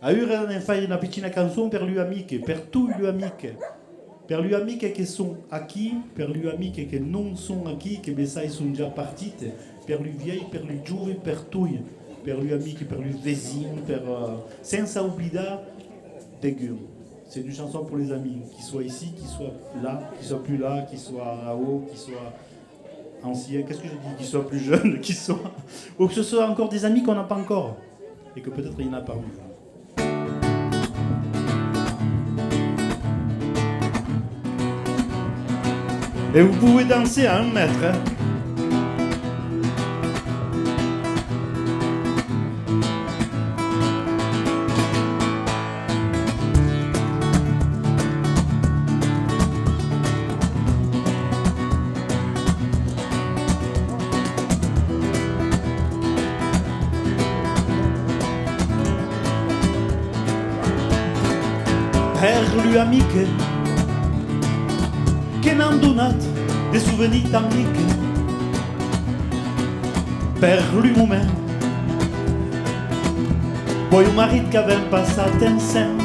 A ora ne fai una piccina canzone per gli amici, per tutti gli amici. Per gli amici che sono qui, per gli amici che non sono qui, che sai sono già partiti, per gli vieilli, per gli giovani, per tutti. Per gli amici, per gli vicini, senza oublier des gueules. C'est une chanson pour les amis, qu'ils soient ici, qu'ils soient là, qu'ils soient plus là, qu'ils soient là-haut, qu'ils soient anciens, qu'est-ce que je dis, qu'ils soient plus jeunes, qu'ils soient... ou que ce soit encore des amis qu'on n'a pas encore, et que peut-être il y en a parmi vous. Et vous pouvez danser à 1 mètre. Hein. Per lui amiche che n'hanno donato dei souvenir amiche per lui moment poi un marito che aveva passato insieme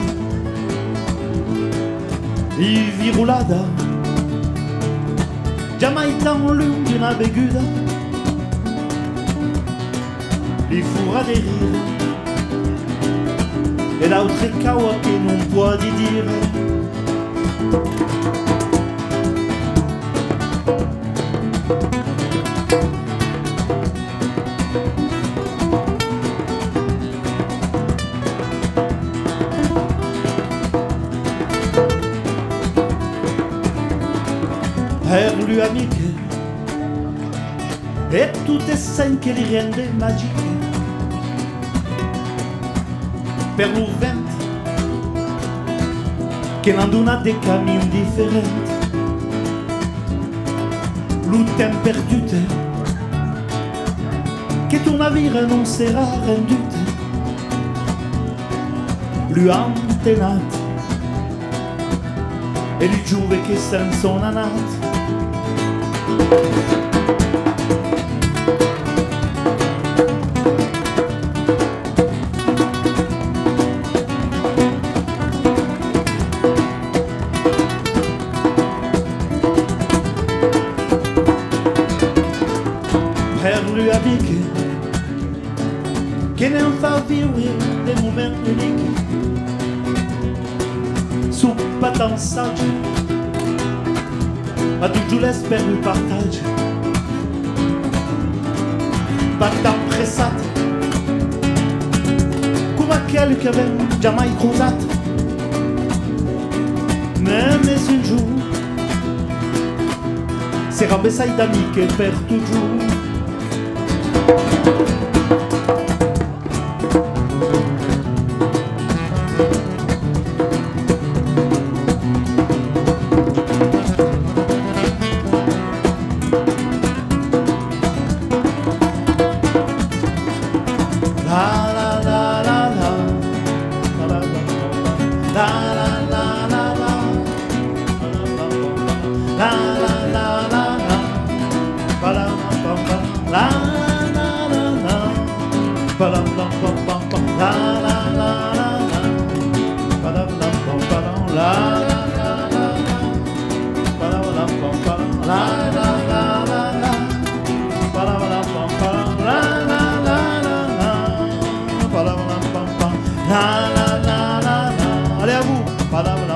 i virulada già mai tan lungo di una beguda li fura de rire e l'altre caua che non può di dire per lui amiche e tutte sen che li rende magiche per lui venti che non dona dei cammini differenti lui tem perdute che tu navire non sarà rendute lui antenati e lui giuve che sen sono nati per lui amiche che non fa vivere dei momenti unici su pas saggi ma tu giù per il partage pas pressate come quelli che avevano già mai cruzato même un jour si rabaissai d'amiche per toujours Allez à vous.